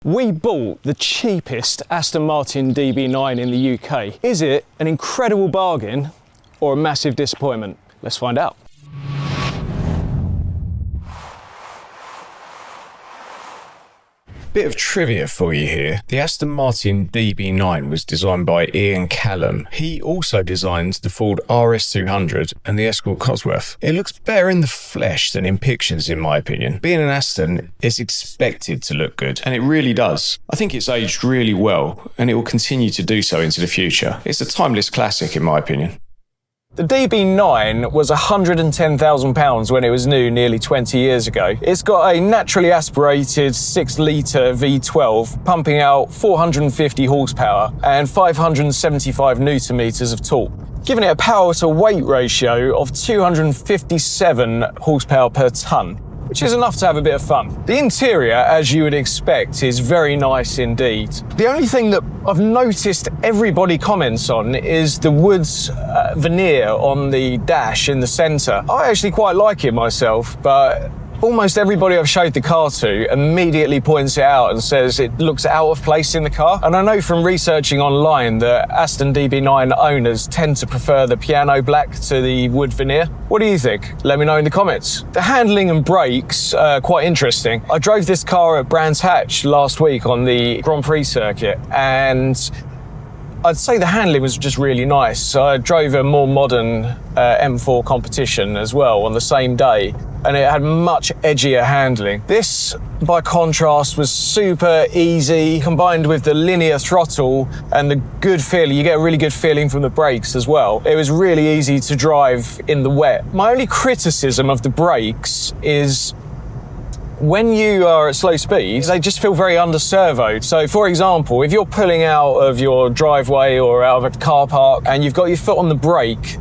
We bought the cheapest Aston Martin DB9 in the UK. Is it an incredible bargain or a massive disappointment? Let's find out. Bit of trivia for you here. The Aston Martin DB9 was designed by Ian Callum. He also designed the Ford RS200 and the Escort Cosworth. It looks better in the flesh than in pictures, in my opinion. Being an Aston, it's expected to look good, and it really does. I think it's aged really well, and it will continue to do so into the future. It's a timeless classic, in my opinion. The DB9 was £110,000 when it was new nearly 20 years ago. It's got a naturally aspirated 6-litre V12 pumping out 450 horsepower and 575 newton meters of torque, giving it a power to weight ratio of 257 horsepower per tonne, which is enough to have a bit of fun. The interior, as you would expect, is very nice indeed. The only thing that I've noticed everybody comments on is the wood veneer on the dash in the centre. I actually quite like it myself, but almost everybody I've showed the car to immediately points it out and says it looks out of place in the car. And I know from researching online that Aston DB9 owners tend to prefer the piano black to the wood veneer. What do you think? Let me know in the comments. The handling and brakes are quite interesting. I drove this car at Brands Hatch last week on the Grand Prix circuit, and I'd say the handling was just really nice. I drove a more modern M4 competition as well on the same day, and it had much edgier handling. This, by contrast, was super easy, combined with the linear throttle and the good feeling. You get a really good feeling from the brakes as well. It was really easy to drive in the wet. My only criticism of the brakes is when you are at slow speeds, they just feel very under-servoed. So, for example, if you're pulling out of your driveway or out of a car park and you've got your foot on the brake,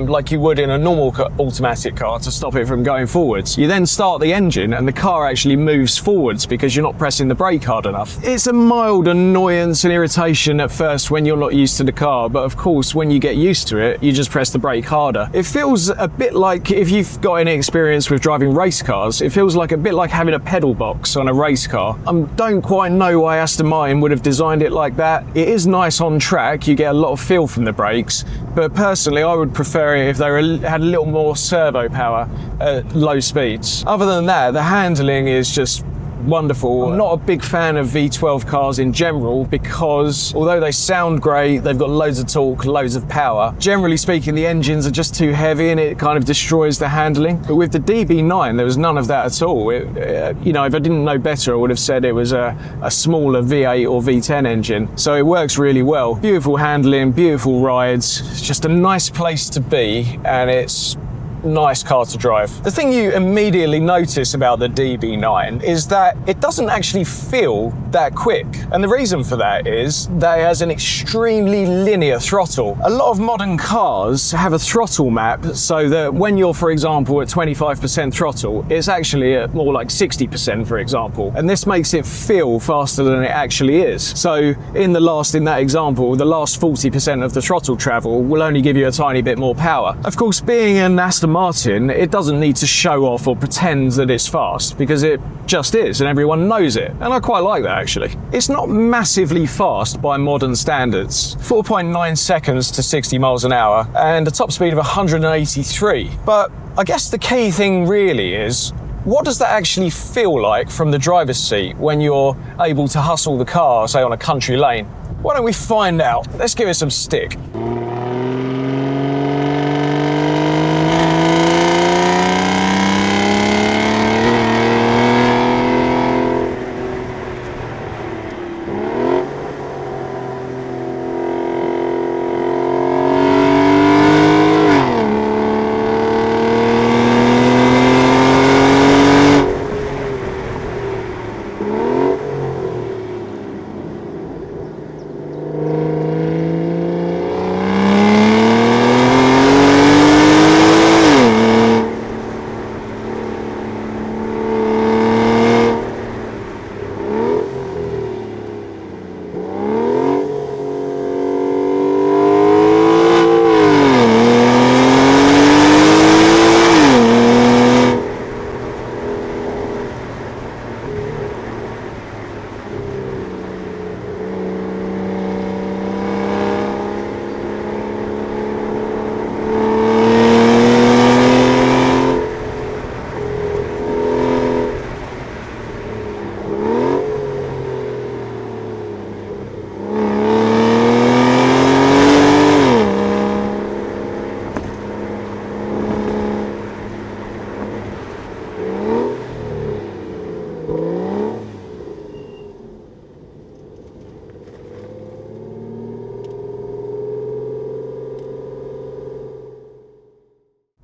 like you would in a normal automatic car to stop it from going forwards, you then start the engine and the car actually moves forwards because you're not pressing the brake hard enough. It's a mild annoyance and irritation at first when you're not used to the car, but of course when you get used to it, you just press the brake harder. It feels a bit like, if you've got any experience with driving race cars, it feels like a bit like having a pedal box on a race car. I don't quite know why Aston Martin would have designed it like that. It is nice on track, you get a lot of feel from the brakes, but personally I would prefer it if they had a little more servo power at low speeds. Other than that, the handling is just wonderful. I'm not a big fan of V12 cars in general because although they sound great, they've got loads of torque, loads of power, generally speaking the engines are just too heavy and it kind of destroys the handling. But with the DB9 there was none of that at all. You know, if I didn't know better I would have said it was a smaller V8 or V10 engine. So it works really well. Beautiful handling, beautiful rides. It's just a nice place to be, and it's nice car to drive. The thing you immediately notice about the DB9 is that it doesn't actually feel that quick. And the reason for that is that it has an extremely linear throttle. A lot of modern cars have a throttle map so that when you're, for example, at 25% throttle, it's actually at more like 60%, for example. And this makes it feel faster than it actually is. So in that example, the last 40% of the throttle travel will only give you a tiny bit more power. Of course, being an Aston Martin, it doesn't need to show off or pretend that it's fast because it just is and everyone knows it, and I quite like that actually. It's not massively fast by modern standards, 4.9 seconds to 60 miles an hour and a top speed of 183, but I guess the key thing really is, what does that actually feel like from the driver's seat when you're able to hustle the car, say on a country lane? Why don't we find out? Let's give it some stick.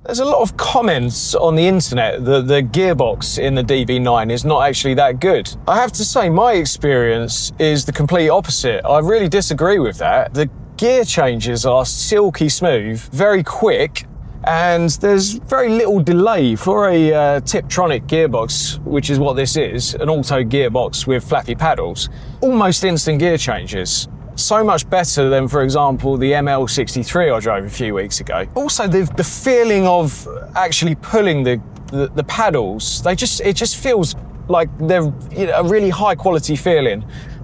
There's a lot of comments on the internet that the gearbox in the DB9 is not actually that good. I have to say, my experience is the complete opposite. I really disagree with that. The gear changes are silky smooth, very quick, and there's very little delay for a Tiptronic gearbox, which is what this is, an auto gearbox with flappy paddles. Almost instant gear changes. So much better than, for example, the ML63 I drove a few weeks ago. Also, the feeling of actually pulling the paddles, it just feels like they're a really high quality feeling.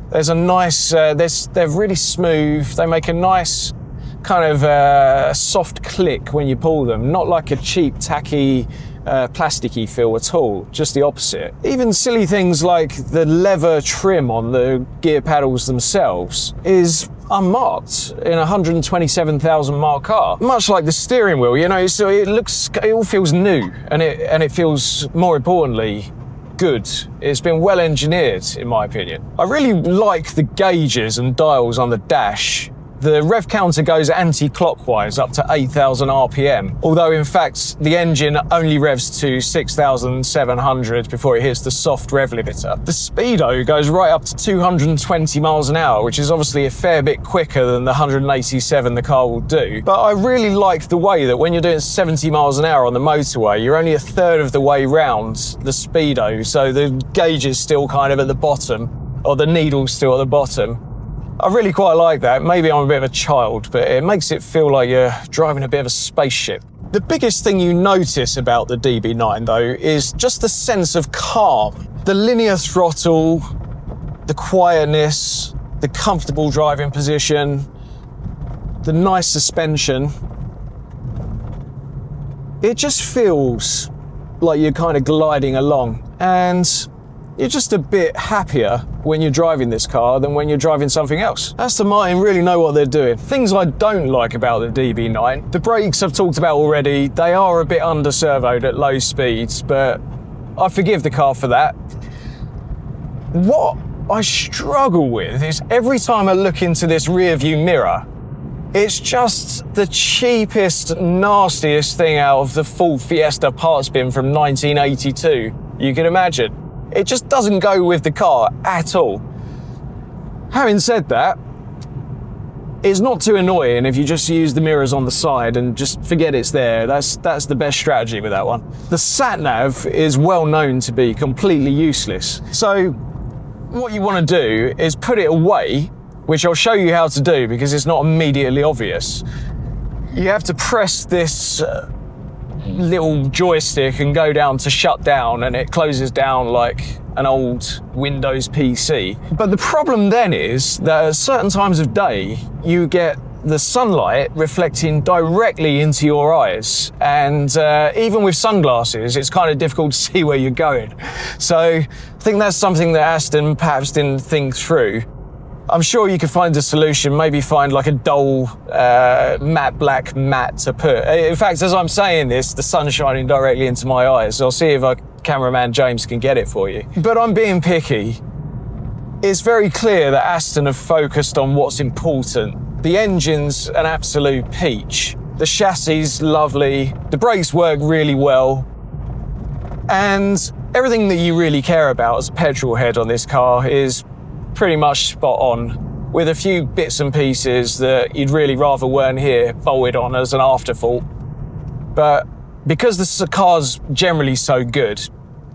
There's a nice, they're really smooth. They make a nice kind of soft click when you pull them, not like a cheap, tacky, plasticky feel at all, just the opposite. Even silly things like the leather trim on the gear paddles themselves is unmarked in a 127,000 mark car. Much like the steering wheel, you know, so it all feels new, and it feels, more importantly, good. It's been well engineered, in my opinion. I really like the gauges and dials on the dash. The rev counter goes anti-clockwise up to 8,000 RPM, although in fact the engine only revs to 6,700 before it hits the soft rev limiter. The speedo goes right up to 220 miles an hour, which is obviously a fair bit quicker than the 187 the car will do. But I really like the way that when you're doing 70 miles an hour on the motorway, you're only a third of the way round the speedo, so the gauge is still kind of at the bottom, or the needle's still at the bottom. I really quite like that. Maybe I'm a bit of a child, but it makes it feel like you're driving a bit of a spaceship. The biggest thing you notice about the DB9 though is just the sense of calm. The linear throttle, the quietness, the comfortable driving position, the nice suspension. It just feels like you're kind of gliding along, and you're just a bit happier when you're driving this car than when you're driving something else. Aston Martin really know what they're doing. Things I don't like about the DB9, the brakes I've talked about already. They are a bit under-servoed at low speeds, but I forgive the car for that. What I struggle with is every time I look into this rear view mirror, it's just the cheapest, nastiest thing out of the Ford Fiesta parts bin from 1982 you can imagine. It just doesn't go with the car at all. Having said that, it's not too annoying if you just use the mirrors on the side and just forget it's there. That's the best strategy with that one. The sat-nav is well known to be completely useless. So what you want to do is put it away, which I'll show you how to do because it's not immediately obvious. You have to press this little joystick and go down to shut down, and it closes down like an old Windows PC. But the problem then is that at certain times of day, you get the sunlight reflecting directly into your eyes. And even with sunglasses, it's kind of difficult to see where you're going. So I think that's something that Aston perhaps didn't think through. I'm sure you could find a solution, maybe find like a dull matte black mat to put. In fact, as I'm saying this, the sun's shining directly into my eyes. I'll see if our cameraman James can get it for you. But I'm being picky. It's very clear that Aston have focused on what's important. The engine's an absolute peach. The chassis lovely. The brakes work really well. And everything that you really care about as a petrol head on this car is pretty much spot on, with a few bits and pieces that you'd really rather weren't here bolted on as an afterthought. But because the car's generally so good,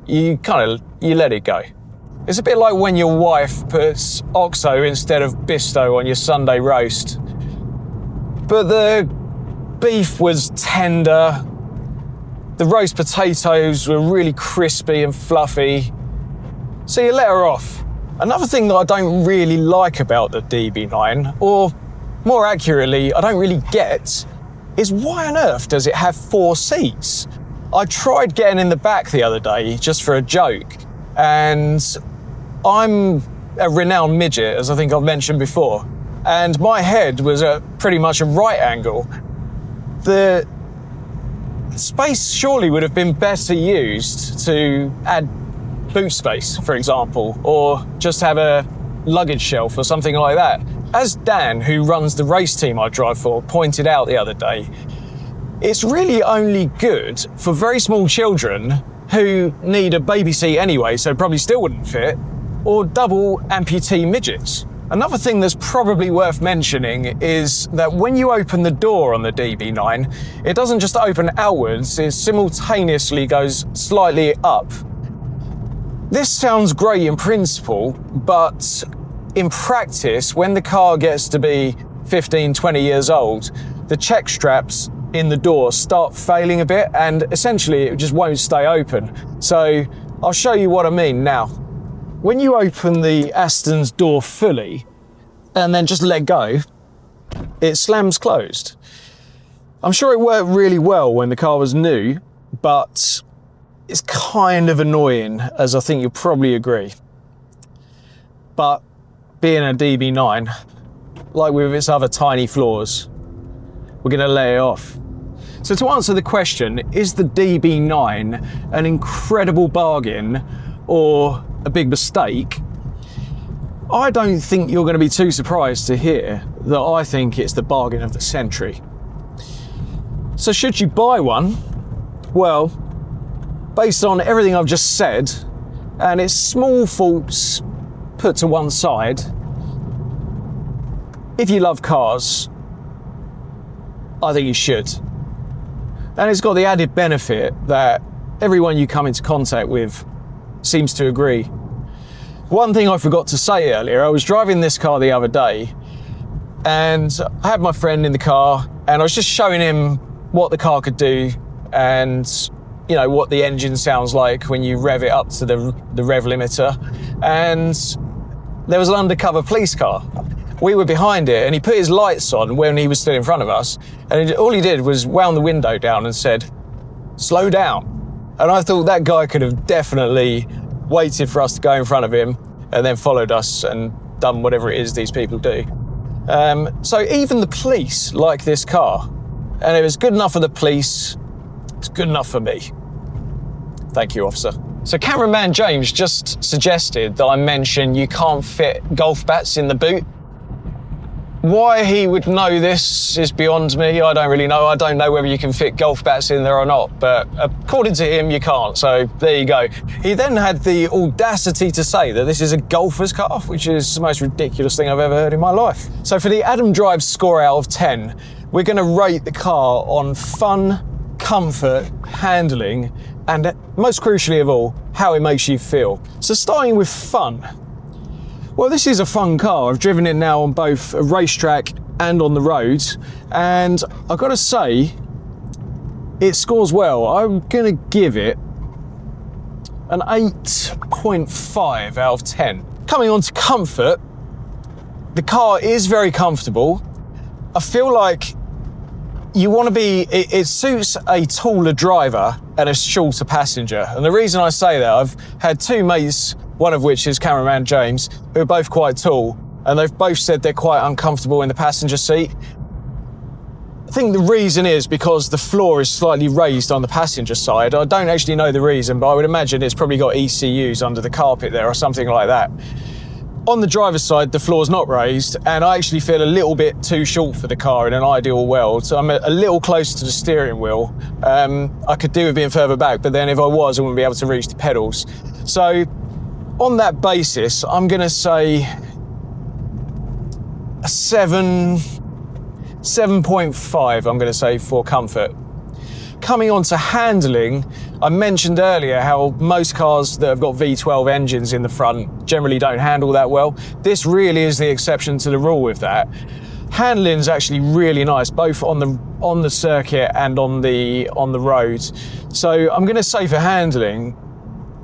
you let it go. It's a bit like when your wife puts OXO instead of Bisto on your Sunday roast. But the beef was tender, the roast potatoes were really crispy and fluffy, so you let her off. Another thing that I don't really like about the DB9, or more accurately, I don't really get, is why on earth does it have 4 seats? I tried getting in the back the other day just for a joke, and I'm a renowned midget, as I think I've mentioned before, and my head was at pretty much a right angle. The space surely would have been better used to add boot space, for example, or just have a luggage shelf or something like that. As Dan, who runs the race team I drive for, pointed out the other day, It's really only good for very small children who need a baby seat anyway, so probably still wouldn't fit, or double amputee midgets. Another thing that's probably worth mentioning is that when you open the door on the DB9, it doesn't just open outwards, it simultaneously goes slightly up. This sounds great in principle, but in practice, when the car gets to be 15, 20 years old, the check straps in the door start failing a bit and essentially it just won't stay open. So I'll show you what I mean now. When you open the Aston's door fully and then just let go, it slams closed. I'm sure it worked really well when the car was new, but it's kind of annoying, as I think you'll probably agree. But being a DB9, like with its other tiny flaws, we're gonna lay it off. So to answer the question, is the DB9 an incredible bargain or a big mistake? I don't think you're going to be too surprised to hear that I think it's the bargain of the century. So should you buy one? Well, based on everything I've just said and its small faults put to one side, if you love cars, I think you should. And it's got the added benefit that everyone you come into contact with seems to agree. One thing I forgot to say earlier, I was driving this car the other day and I had my friend in the car and I was just showing him what the car could do and you know what the engine sounds like when you rev it up to the rev limiter, and there was an undercover police car. We were behind it and he put his lights on when he was still in front of us, and all he did was wound the window down and said, "Slow down." And I thought that guy could have definitely waited for us to go in front of him and then followed us and done whatever it is these people do. So even the police like this car, and it was good enough for the police, it's good enough for me. Thank you, officer. So cameraman James just suggested that I mention you can't fit golf bats in the boot. Why he would know this is beyond me. I don't really know. I don't know whether you can fit golf bats in there or not, but according to him, you can't. So there you go. He then had the audacity to say that this is a golfer's car, which is the most ridiculous thing I've ever heard in my life. So for the Adam Drive score out of 10, we're going to rate the car on fun, comfort, handling, and most crucially of all, how it makes you feel. So starting with fun. Well, this is a fun car. I've driven it now on both a racetrack and on the road, and I've got to say, it scores well. I'm going to give it an 8.5 out of 10. Coming on to comfort, the car is very comfortable. I feel like you want to be, it suits a taller driver and a shorter passenger. And the reason I say that, I've had two mates, one of which is cameraman James, who are both quite tall, and they've both said they're quite uncomfortable in the passenger seat. I think the reason is because the floor is slightly raised on the passenger side. I don't actually know the reason, but I would imagine it's probably got ECUs under the carpet there or something like that. On the driver's side, the floor's not raised, and I actually feel a little bit too short for the car in an ideal world. So I'm a little close to the steering wheel. I could do with being further back, but then if I was, I wouldn't be able to reach the pedals. So on that basis, I'm going to say a 7.5, I'm going to say, for comfort. Coming on to handling, I mentioned earlier how most cars that have got V12 engines in the front generally don't handle that well. This really is the exception to the rule with that. Handling's actually really nice, both on the circuit and on the road. So I'm going to say for handling,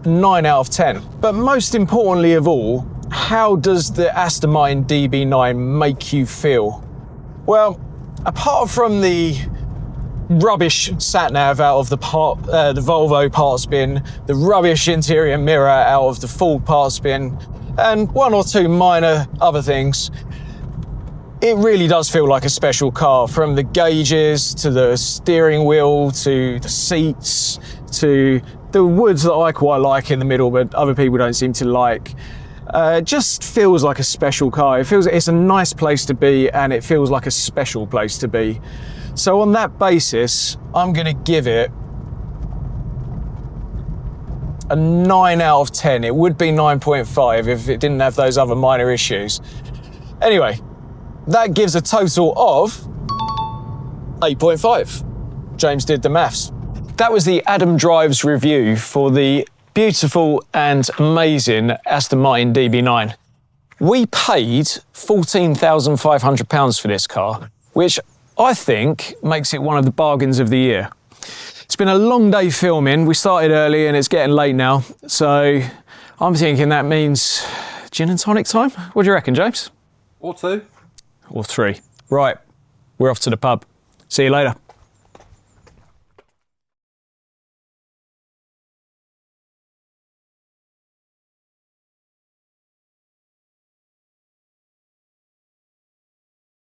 9 out of 10. But most importantly of all, how does the Aston Martin DB9 make you feel? Well, apart from the rubbish sat-nav out of the Volvo parts bin, the rubbish interior mirror out of the Ford parts bin, and one or two minor other things, it really does feel like a special car, from the gauges to the steering wheel to the seats to the woods that I quite like in the middle but other people don't seem to like. It just feels like a special car. It's a nice place to be, and it feels like a special place to be. So on that basis, I'm going to give it a 9 out of 10. It would be 9.5 if it didn't have those other minor issues. Anyway, that gives a total of 8.5. James did the maths. That was the Adam Drives review for the beautiful and amazing Aston Martin DB9. We paid £14,500 for this car, which I think makes it one of the bargains of the year. It's been a long day filming. We started early and it's getting late now. So I'm thinking that means gin and tonic time. What do you reckon, James? Or two. Or three. Right, we're off to the pub. See you later.